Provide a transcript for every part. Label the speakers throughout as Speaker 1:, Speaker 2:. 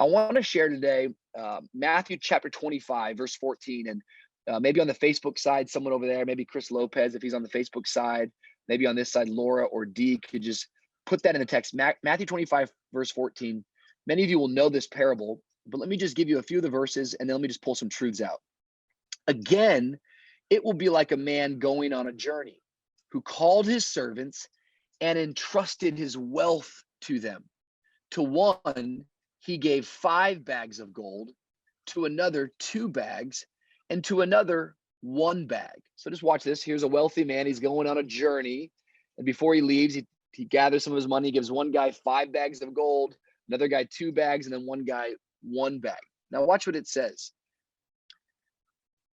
Speaker 1: want to share today Matthew chapter 25, verse 14. And maybe on the Facebook side, someone over there, maybe Chris Lopez, if he's on the Facebook side, maybe on this side, Laura or Dee could just put that in the text. Matthew 25, verse 14. Many of you will know this parable, but let me just give you a few of the verses and then let me just pull some truths out. Again, it will be like a man going on a journey who called his servants and entrusted his wealth to them. To one, he gave 5 bags of gold, to another 2 bags, and to another 1 bag. So just watch this. Here's a wealthy man. He's going on a journey. And before he leaves, he gathers some of his money. He gives one guy 5 bags of gold, another guy 2 bags, and then one guy 1 bag. Now watch what it says.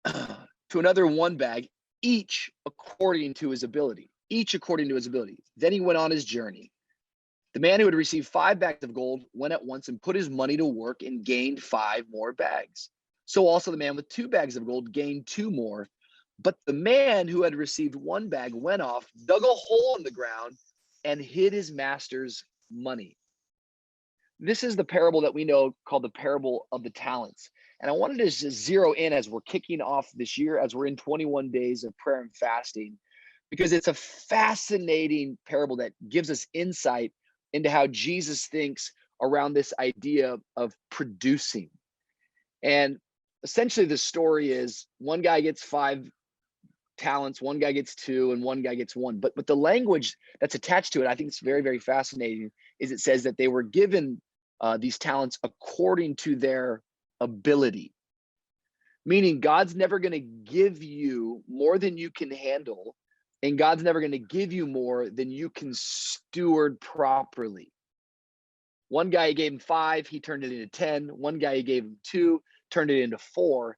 Speaker 1: To another 1 bag, each according to his ability. Each according to his ability. Then he went on his journey. The man who had received 5 bags of gold went at once and put his money to work and gained 5 more bags. So also the man with 2 bags of gold gained 2 more. But the man who had received 1 bag went off, dug a hole in the ground, and hid his master's money. This is the parable that we know called the parable of the talents. And I wanted to just zero in as we're kicking off this year, as we're in 21 days of prayer and fasting, because it's a fascinating parable that gives us insight into how Jesus thinks around this idea of producing. And essentially the story is one guy gets 5 talents, one guy gets 2, and one guy gets 1. But the language that's attached to it, I think it's very, very fascinating, is it says that they were given these talents according to their ability. Meaning God's never going to give you more than you can handle, and God's never going to give you more than you can steward properly. One guy, he gave him 5, he turned it into 10. One guy, he gave him 2, turned it into 4.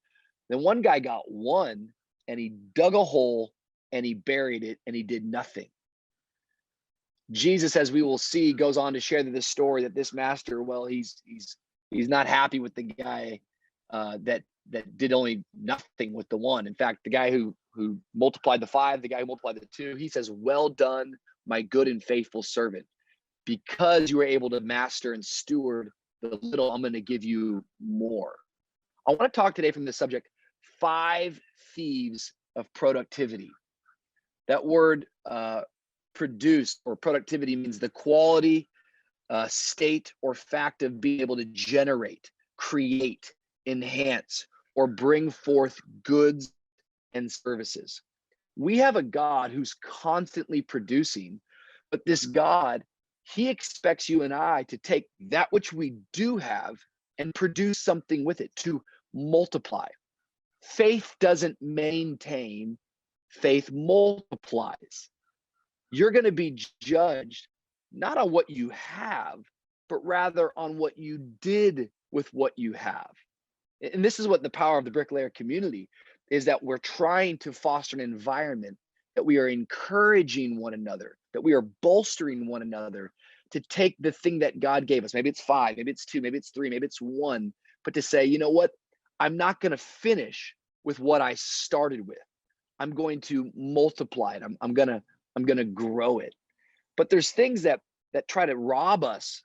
Speaker 1: Then one guy got 1, and he dug a hole, and he buried it, and he did nothing. Jesus, as we will see, goes on to share this story that this master, well, he's not happy with the guy that did only nothing with the 1. In fact, the guy who multiplied the 5, the guy who multiplied the 2, he says, "Well done, my good and faithful servant. Because you were able to master and steward the little, I'm going to give you more." I want to talk today from the subject, 5 thieves of productivity. That word produce or productivity means the quality, state, or fact of being able to generate, create, enhance, or bring forth goods and services. We have a God who's constantly producing, but this God, he expects you and I to take that which we do have and produce something with it, to multiply. Faith doesn't maintain, faith multiplies. You're going to be judged not on what you have, but rather on what you did with what you have. And this is what the power of the Bricklayer community is, that we're trying to foster an environment that we are encouraging one another, that we are bolstering one another to take the thing that God gave us. Maybe it's 5, maybe it's 2, maybe it's 3, maybe it's 1, but to say, you know what? I'm not going to finish with what I started with. I'm going to multiply it. I'm going to grow it. But there's things that try to rob us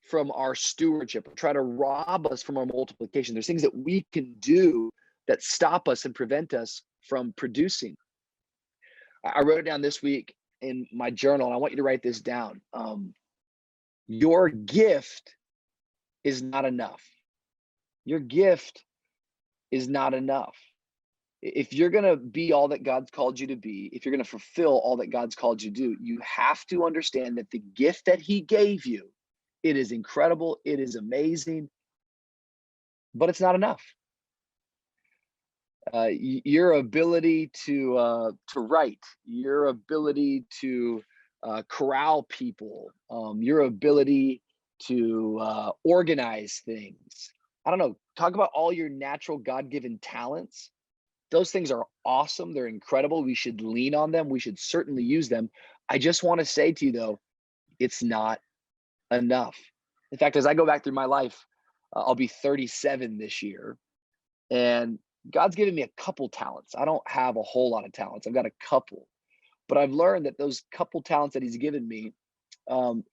Speaker 1: from our stewardship, try to rob us from our multiplication. There's things that we can do that stop us and prevent us from producing. I wrote it down this week in my journal, and I want you to write this down. Your gift is not enough. Your gift is not enough. If you're going to be all that God's called you to be, if you're going to fulfill all that God's called you to do, you have to understand that the gift that he gave you, it is incredible, it is amazing, but it's not enough. Your ability to write, your ability to corral people, your ability to organize things. I don't know, talk about all your natural God-given talents. Those things are awesome. They're incredible. We should lean on them. We should certainly use them. I just want to say to you, though, it's not enough. In fact, as I go back through my life, I'll be 37 this year, and God's given me a couple talents. I don't have a whole lot of talents. I've got a couple, but I've learned that those couple talents that he's given me,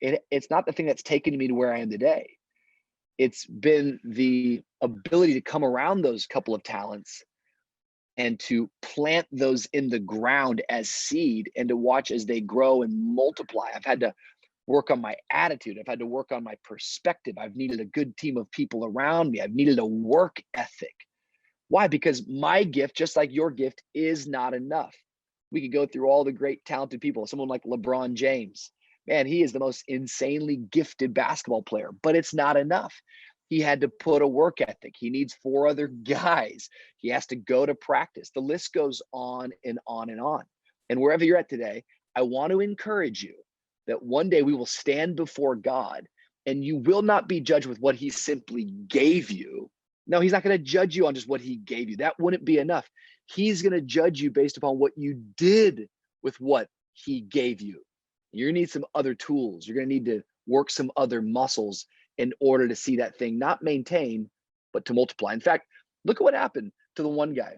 Speaker 1: it's not the thing that's taken me to where I am today. It's been the ability to come around those couple of talents and to plant those in the ground as seed and to watch as they grow and multiply. I've had to work on my attitude. I've had to work on my perspective. I've needed a good team of people around me. I've needed a work ethic. Why? Because my gift, just like your gift, is not enough. We could go through all the great talented people, someone like LeBron James. Man, he is the most insanely gifted basketball player, but it's not enough. He had to put a work ethic. He needs 4 other guys. He has to go to practice. The list goes on and on and on. And wherever you're at today, I want to encourage you that one day we will stand before God and you will not be judged with what he simply gave you. No, he's not going to judge you on just what he gave you. That wouldn't be enough. He's going to judge you based upon what you did with what he gave you. You're going to need some other tools. You're going to need to work some other muscles in order to see that thing not maintain, but to multiply. In fact, look at what happened to the one guy.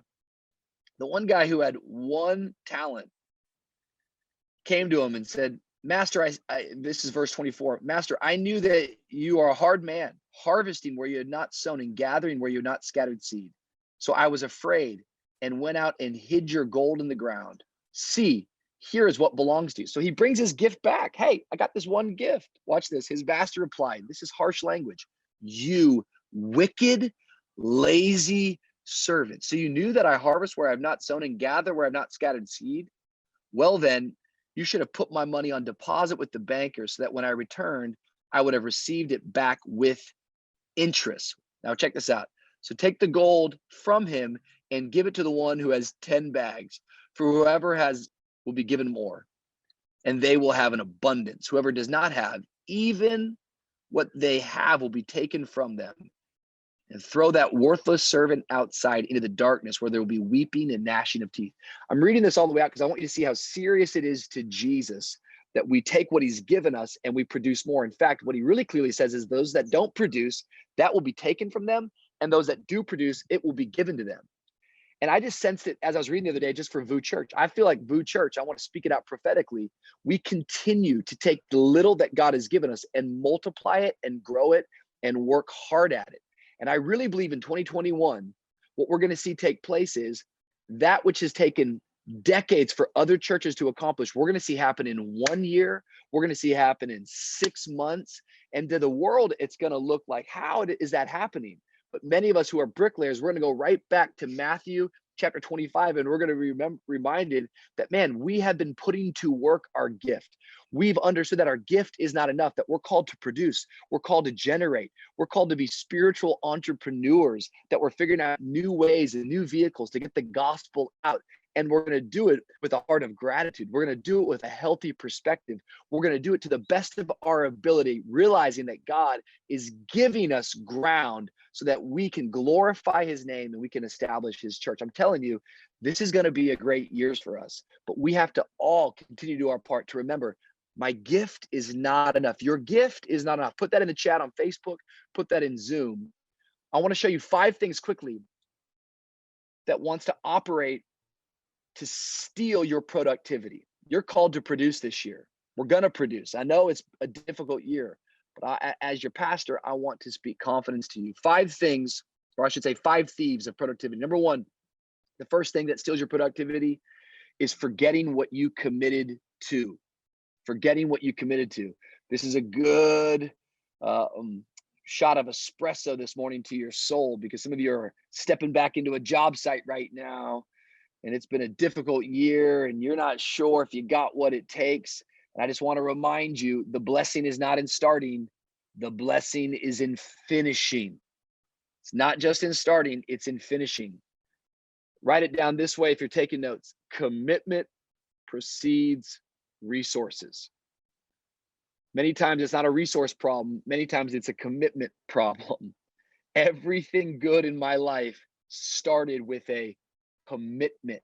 Speaker 1: The one guy who had 1 talent came to him and said, Master, this is verse 24. Master, I knew that you are a hard man, harvesting where you had not sown and gathering where you had not scattered seed. So I was afraid and went out and hid your gold in the ground. See, here is what belongs to you. So he brings his gift back. Hey, I got this one gift. Watch this. His master replied, this is harsh language. You wicked, lazy servant. So you knew that I harvest where I have not sown and gather where I have not scattered seed? Well, then you should have put my money on deposit with the banker so that when I returned, I would have received it back with interest. Now check this out. So take the gold from him and give it to the one who has 10 bags. For whoever has will be given more, and they will have an abundance. Whoever does not have, even what they have will be taken from them. And throw that worthless servant outside into the darkness where there will be weeping and gnashing of teeth. I'm reading this all the way out because I want you to see how serious it is to Jesus that we take what he's given us and we produce more. In fact, what he really clearly says is those that don't produce, that will be taken from them, and those that do produce, it will be given to them. And I just sensed it as I was reading the other day, just for VU Church. I feel like VU Church, I want to speak it out prophetically. We continue to take the little that God has given us and multiply it and grow it and work hard at it. And I really believe in 2021, what we're going to see take place is that which has taken decades for other churches to accomplish, we're going to see happen in 1 year. We're going to see happen in 6 months. And to the world, it's going to look like, how is that happening? But many of us who are bricklayers, we're going to go right back to Matthew chapter 25, and we're going to be reminded that, man, we have been putting to work our gift. We've understood that our gift is not enough, that we're called to produce. We're called to generate. We're called to be spiritual entrepreneurs, that we're figuring out new ways and new vehicles to get the gospel out. And we're going to do it with a heart of gratitude. We're going to do it with a healthy perspective. We're going to do it to the best of our ability, realizing that God is giving us ground so that we can glorify his name and we can establish his church. I'm telling you, this is going to be a great year for us, but we have to all continue to do our part to remember, my gift is not enough. Your gift is not enough. Put that in the chat on Facebook, put that in Zoom. I want to show you 5 things quickly that wants to operate to steal your productivity. You're called to produce this year. We're going to produce. I know it's a difficult year, but as your pastor, I want to speak confidence to you. 5 things, or I should say 5 thieves of productivity. Number 1, the first thing that steals your productivity is forgetting what you committed to. Forgetting what you committed to. This is a good shot of espresso this morning to your soul, because some of you are stepping back into a job site right now, and it's been a difficult year and you're not sure if you got what it takes. And I just want to remind you, the blessing is not in starting, the blessing is in finishing. It's not just in starting, it's in finishing. Write it down this way if you're taking notes. Commitment precedes resources. Many times it's not a resource problem. Many times it's a commitment problem. Everything good in my life started with a commitment.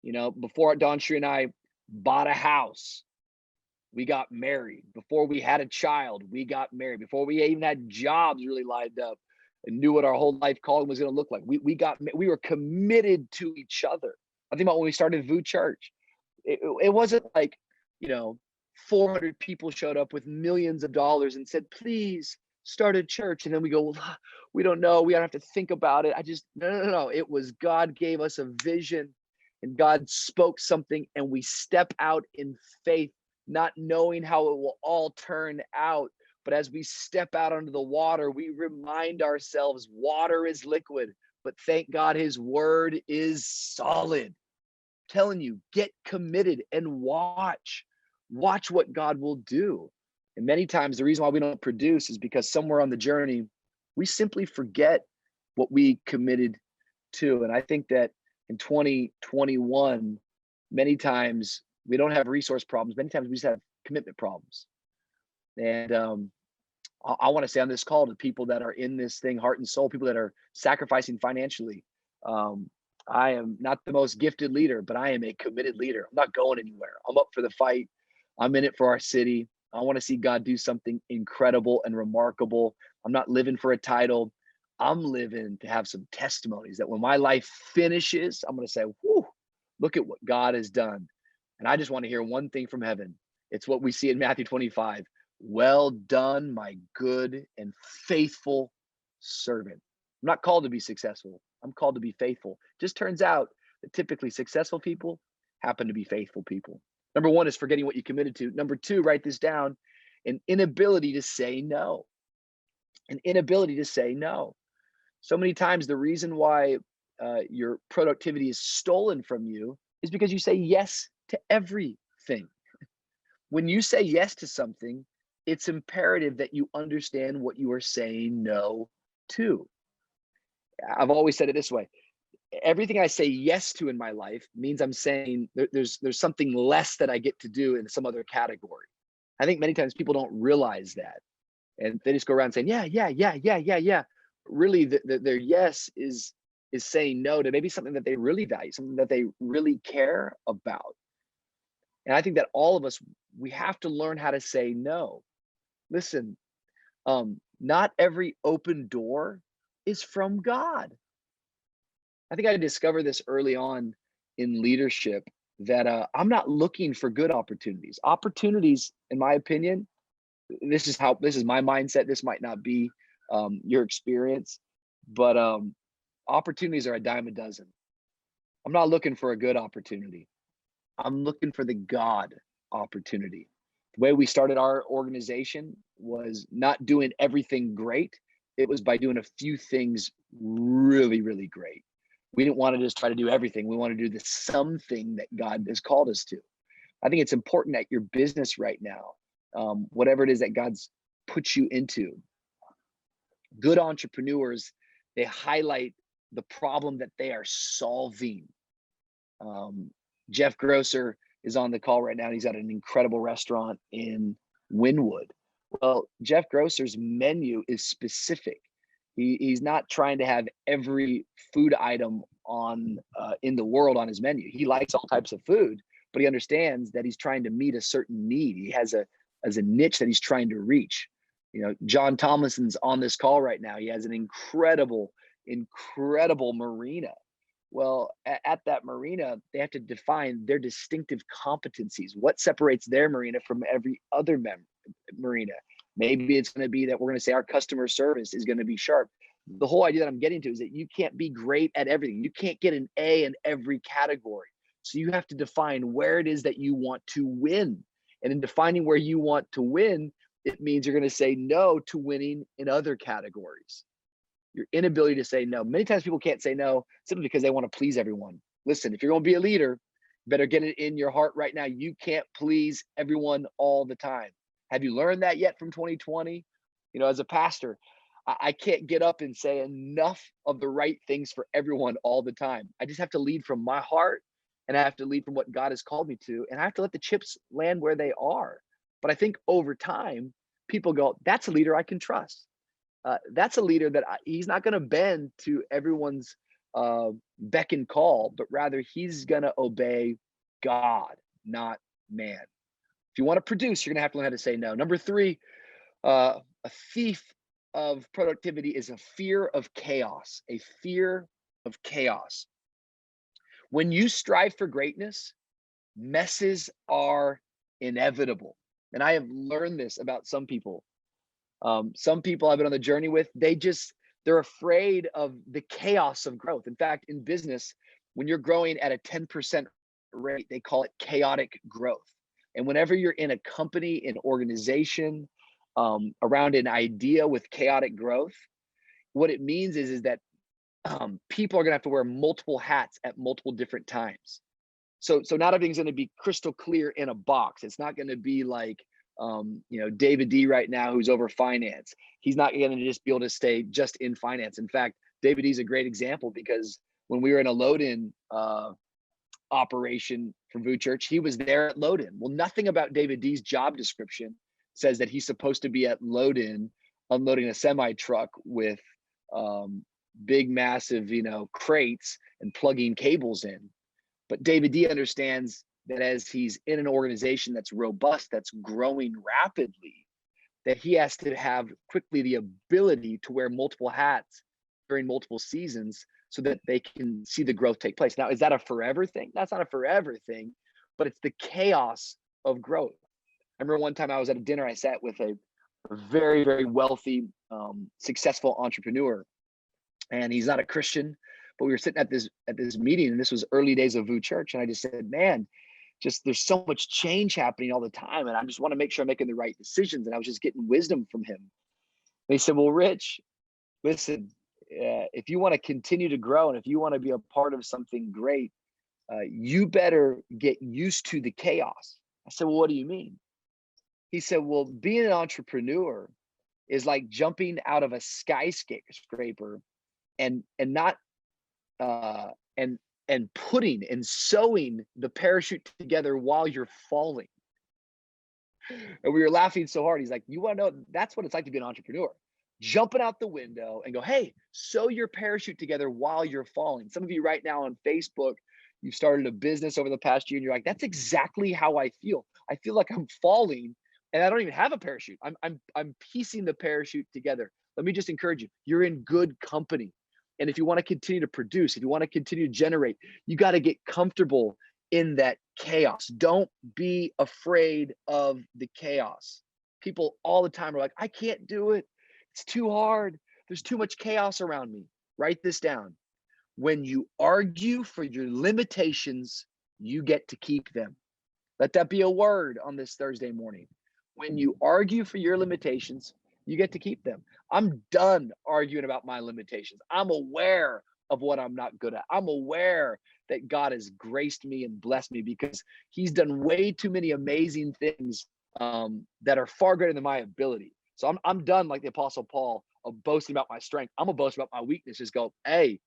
Speaker 1: You know, before Don Shree and I bought a house, we got married. Before we had a child, we got married. Before we even had jobs really lined up and knew what our whole life calling was going to look like, we were committed to each other. I think about when we started VU Church. It wasn't like, 400 people showed up with millions of dollars and said, please start a church. And then we go, well, we don't know. We don't have to think about it. No. It was God gave us a vision and God spoke something and we step out in faith, not knowing how it will all turn out. But as we step out onto the water, we remind ourselves water is liquid, but thank God his word is solid. Telling you, get committed and watch what God will do. And many times the reason why we don't produce is because somewhere on the journey, we simply forget what we committed to. And I think that in 2021, many times we don't have resource problems. Many times we just have commitment problems. And I want to say on this call to people that are in this thing, heart and soul, people that are sacrificing financially. I am not the most gifted leader, but I am a committed leader. I'm not going anywhere. I'm up for the fight. I'm in it for our city. I want to see God do something incredible and remarkable. I'm not living for a title. I'm living to have some testimonies that when my life finishes, I'm going to say, whoo, look at what God has done. And I just want to hear one thing from heaven. It's what we see in Matthew 25. Well done, my good and faithful servant. I'm not called to be successful. I'm called to be faithful. Just turns out that typically successful people happen to be faithful people. Number one is forgetting what you committed to. Number two, write this down, an inability to say no. An inability to say no. So many times the reason why your productivity is stolen from you is because you say yes to everything. When you say yes to something, it's imperative that you understand what you are saying no to. I've always said it this way. Everything I say yes to in my life means I'm saying there's something less that I get to do in some other category. I think many times people don't realize that. And they just go around saying, yeah. Really, their yes is saying no to maybe something that they really value, something that they really care about. And I think that all of us, we have to learn how to say no. Listen, not every open door is from God. I think I discovered this early on in leadership that I'm not looking for good opportunities. Opportunities, in my opinion, this is my mindset. This might not be your experience, but opportunities are a dime a dozen. I'm not looking for a good opportunity. I'm looking for the God opportunity. The way we started our organization was not doing everything great. It was by doing a few things really, really great. We didn't want to just try to do everything. We want to do the something that God has called us to. I think it's important at your business right now, whatever it is that God's put you into. Good entrepreneurs, they highlight the problem that they are solving. Jeff Grosser is on the call right now. He's at an incredible restaurant in Wynwood. Well, Jeff Grosser's menu is specific. He's not trying to have every food item on in the world on his menu. He likes all types of food, but he understands that he's trying to meet a certain need. He has a niche that he's trying to reach. You know, John Tomlinson's on this call right now. He has an incredible marina. Well, at that marina, they have to define their distinctive competencies. What separates their marina from every other marina? Maybe it's going to be that we're going to say our customer service is going to be sharp. The whole idea that I'm getting to is that you can't be great at everything. You can't get an A in every category. So you have to define where it is that you want to win. And in defining where you want to win, it means you're going to say no to winning in other categories. Your inability to say no. Many times people can't say no simply because they want to please everyone. Listen, if you're going to be a leader, you better get it in your heart right now. You can't please everyone all the time. Have you learned that yet from 2020? You know, as a pastor, I can't get up and say enough of the right things for everyone all the time. I just have to lead from my heart, and I have to lead from what God has called me to, and I have to let the chips land where they are. But I think over time, people go, that's a leader I can trust. That's a leader that he's not going to bend to everyone's beck and call, but rather he's going to obey God, not man. If you want to produce, you're going to have to learn how to say no. Number three, a thief of productivity is a fear of chaos, a fear of chaos. When you strive for greatness, messes are inevitable. And I have learned this about some people. Some people I've been on the journey with, they're afraid of the chaos of growth. In fact, in business, when you're growing at a 10% rate, they call it chaotic growth. And whenever you're in a company, an organization, around an idea with chaotic growth, what it means is that people are going to have to wear multiple hats at multiple different times. So not everything's going to be crystal clear in a box. It's not going to be like, David D right now, who's over finance. He's not going to just be able to stay just in finance. In fact, David D is a great example, because when we were in a load-in operation for VU Church, he was there at load-in. Well, nothing about David D's job description says that he's supposed to be at load-in unloading a semi truck with big, massive, crates and plugging cables in. But David D understands that as he's in an organization that's robust, that's growing rapidly, that he has to have quickly the ability to wear multiple hats during multiple seasons so that they can see the growth take place. Now, is that a forever thing? That's not a forever thing, but it's the chaos of growth. I remember one time I was at a dinner, I sat with a very, very wealthy, successful entrepreneur, and he's not a Christian, but we were sitting at this meeting, and this was early days of VU Church, and I just said, man, just there's so much change happening all the time, and I just want to make sure I'm making the right decisions. And I was just getting wisdom from him. And he said, well, Rich, listen, if you want to continue to grow and if you want to be a part of something great, you better get used to the chaos. I said, well, what do you mean? He said, well, being an entrepreneur is like jumping out of a skyscraper and not and putting and sewing the parachute together while you're falling. And we were laughing so hard. He's like, you want to know, that's what it's like to be an entrepreneur. Jumping out the window and go, hey, sew your parachute together while you're falling. Some of you right now on Facebook, you've started a business over the past year, and you're like, that's exactly how I feel. I feel like I'm falling and I don't even have a parachute. I'm piecing the parachute together. Let me just encourage you. You're in good company. And if you want to continue to produce, if you want to continue to generate, you got to get comfortable in that chaos. Don't be afraid of the chaos. People all the time are like, I can't do it. It's too hard. There's too much chaos around me. Write this down. When you argue for your limitations, you get to keep them. Let that be a word on this Thursday morning. When you argue for your limitations, you get to keep them. I'm done arguing about my limitations. I'm aware of what I'm not good at. I'm aware that God has graced me and blessed me because he's done way too many amazing things that are far greater than my ability. So I'm done, like the Apostle Paul, of boasting about my strength. I'm gonna boast about my weakness. Just go, hey,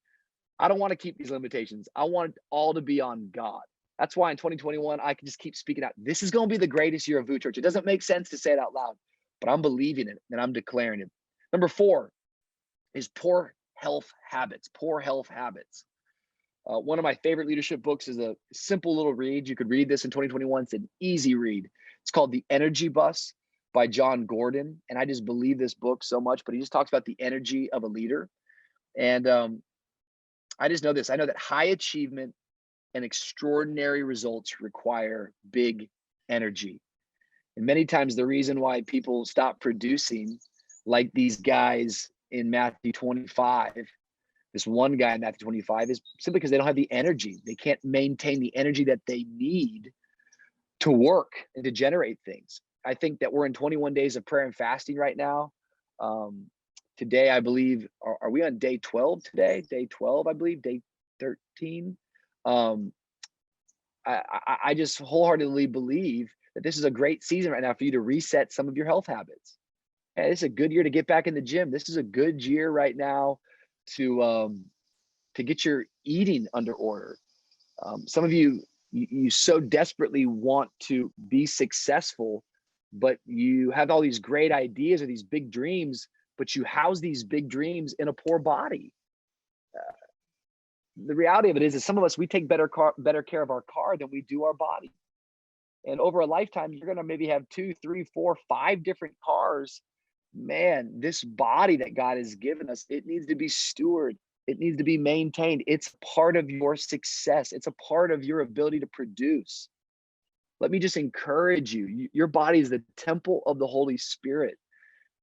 Speaker 1: I don't want to keep these limitations. I want it all to be on God. That's why in 2021, I can just keep speaking out. This is going to be the greatest year of VU Church. It doesn't make sense to say it out loud, but I'm believing it and I'm declaring it. Number 4 is poor health habits. Poor health habits. One of my favorite leadership books is a simple little read. You could read this in 2021. It's an easy read. It's called The Energy Bus by John Gordon. And I just believe this book so much, but he just talks about the energy of a leader. And I just know this. I know that high achievement and extraordinary results require big energy. And many times the reason why people stop producing, like these guys in Matthew 25, this one guy in Matthew 25, is simply because they don't have the energy. They can't maintain the energy that they need to work and to generate things. I think that we're in 21 days of prayer and fasting right now. Today, I believe, are we on day 12 today? Day 12, I believe, day 13. I just wholeheartedly believe that this is a great season right now for you to reset some of your health habits. Hey, this is a good year to get back in the gym. This is a good year right now to get your eating under order. Some of you so desperately want to be successful, but you have all these great ideas or these big dreams, but you house these big dreams in a poor body. The reality of it is some of us, we take better care of our car than we do our body. And over a lifetime, you're going to maybe have 2, 3, 4, 5 different cars. Man, this body that God has given us, it needs to be stewarded. It needs to be maintained. It's part of your success. It's a part of your ability to produce. Let me just encourage you. Your body is the temple of the Holy Spirit.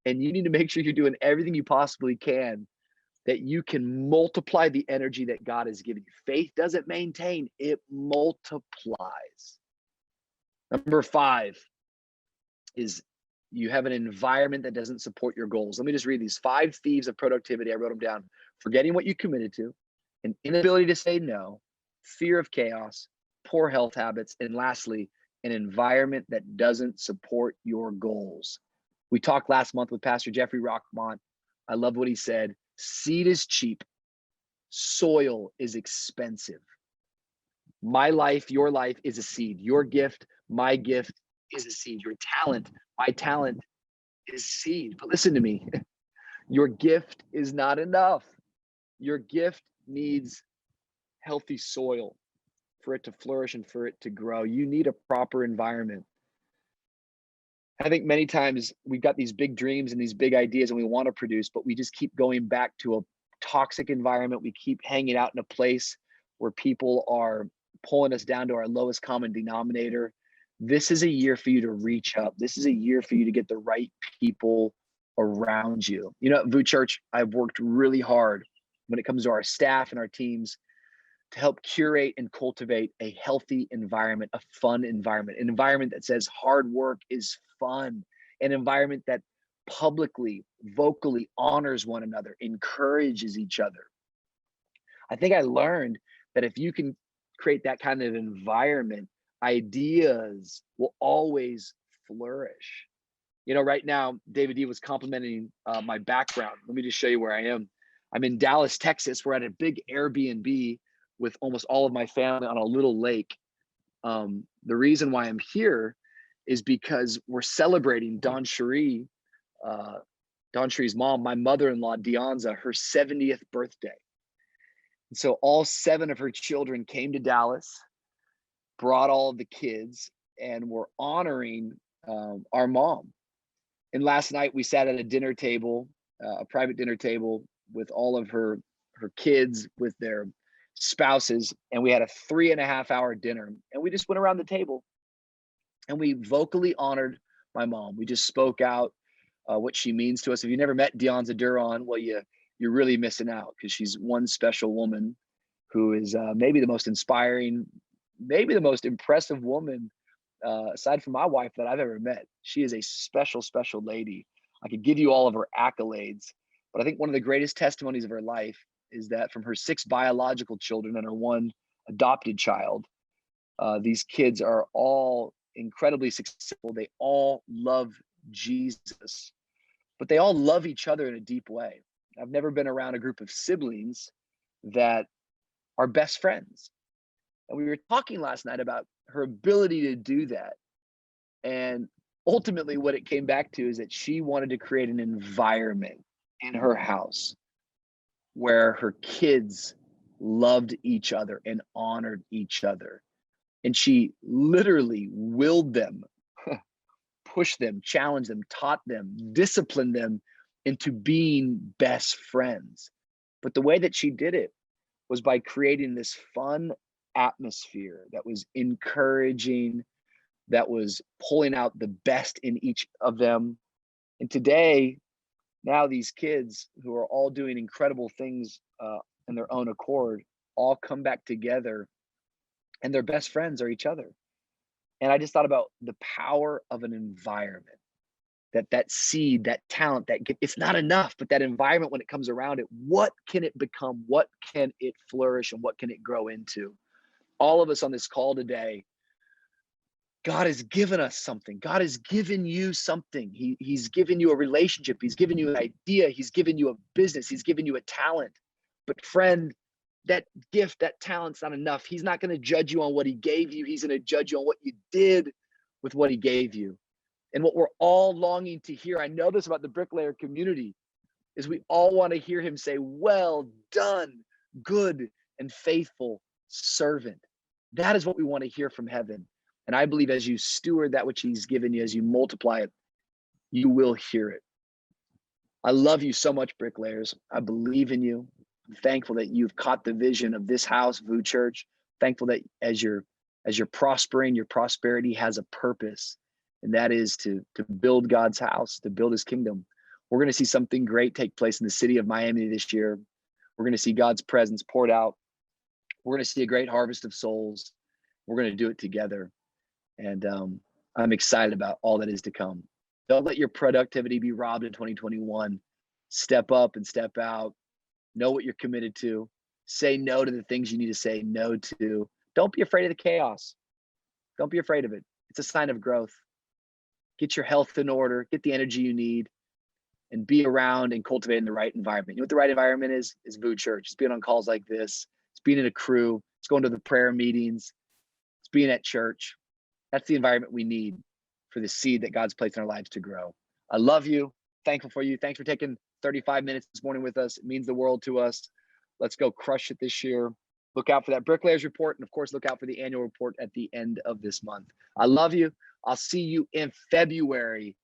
Speaker 1: And you need to make sure you're doing everything you possibly can that you can multiply the energy that God has given you. Faith doesn't maintain, it multiplies. Number 5 is you have an environment that doesn't support your goals. Let me just read these 5 thieves of productivity. I wrote them down. Forgetting what you committed to, an inability to say no, fear of chaos, poor health habits, and lastly, an environment that doesn't support your goals. We talked last month with Pastor Jeffrey Rockmont. I love what he said. Seed is cheap. Soil is expensive. My life, your life is a seed. Your gift, my gift is a seed. Your talent, my talent is seed. But listen to me. Your gift is not enough. Your gift needs healthy soil for it to flourish and for it to grow. You need a proper environment. I think many times we've got these big dreams and these big ideas and we want to produce, but we just keep going back to a toxic environment. We keep hanging out in a place where people are pulling us down to our lowest common denominator. This is a year for you to reach up. This is a year for you to get the right people around you. You know, at VU Church, I've worked really hard when it comes to our staff and our teams to help curate and cultivate a healthy environment, a fun environment, an environment that says hard work is fun, an environment that publicly, vocally honors one another, encourages each other. I think I learned that if you can create that kind of environment, ideas will always flourish. You know, right now, David D was complimenting my background. Let me just show you where I am. I'm in Dallas, Texas. We're at a big Airbnb with almost all of my family on a little lake. The reason why I'm here is because we're celebrating Don Cherie, Don Cherie's mom, my mother-in-law, Deonza, her 70th birthday. And so all 7 of her children came to Dallas, brought all of the kids, and we're honoring our mom. And last night we sat at a dinner table, a private dinner table with all of her kids, with their spouses, and we had a 3.5-hour dinner, and we just went around the table and we vocally honored my mom. We just spoke out what she means to us. If you never met Deonza Duron, well, you're really missing out, because she's one special woman who is maybe the most inspiring, maybe the most impressive woman aside from my wife that I've ever met. She is a special, special lady. I could give you all of her accolades, but I think one of the greatest testimonies of her life is that from her 6 biological children and her 1 adopted child, these kids are all incredibly successful. They all love Jesus, but they all love each other in a deep way. I've never been around a group of siblings that are best friends. And we were talking last night about her ability to do that. And ultimately what it came back to is that she wanted to create an environment in her house where her kids loved each other and honored each other. And she literally willed them, pushed them, challenged them, taught them, disciplined them into being best friends. But the way that she did it was by creating this fun atmosphere that was encouraging, that was pulling out the best in each of them. And today, now these kids who are all doing incredible things in their own accord all come back together, and their best friends are each other. And I just thought about the power of an environment, that seed, that talent, it's not enough, but that environment, when it comes around it, what can it become? What can it flourish, and what can it grow into? All of us on this call today, God has given us something. God has given you something. He's given you a relationship. He's given you an idea. He's given you a business. He's given you a talent. But friend, that gift, that talent's not enough. He's not going to judge you on what he gave you. He's going to judge you on what you did with what he gave you. And what we're all longing to hear, I know this about the Bricklayer community, is we all want to hear him say, "Well done, good and faithful servant." That is what we want to hear from heaven. And I believe as you steward that which he's given you, as you multiply it, you will hear it. I love you so much, Bricklayers. I believe in you. I'm thankful that you've caught the vision of this house, VU Church. Thankful that as you're prospering, your prosperity has a purpose, and that is to build God's house, to build his kingdom. We're going to see something great take place in the city of Miami this year. We're going to see God's presence poured out. We're going to see a great harvest of souls. We're going to do it together. And I'm excited about all that is to come. Don't let your productivity be robbed in 2021. Step up and step out. Know what you're committed to. Say no to the things you need to say no to. Don't be afraid of the chaos. Don't be afraid of it. It's a sign of growth. Get your health in order. Get the energy you need. And be around and cultivating the right environment. You know what the right environment is? It's VU Church. It's being on calls like this. It's being in a crew. It's going to the prayer meetings. It's being at church. That's the environment we need for the seed that God's placed in our lives to grow. I love you. Thankful for you. Thanks for taking 35 minutes this morning with us. It means the world to us. Let's go crush it this year. Look out for that Bricklayers report. And of course, look out for the annual report at the end of this month. I love you. I'll see you in February.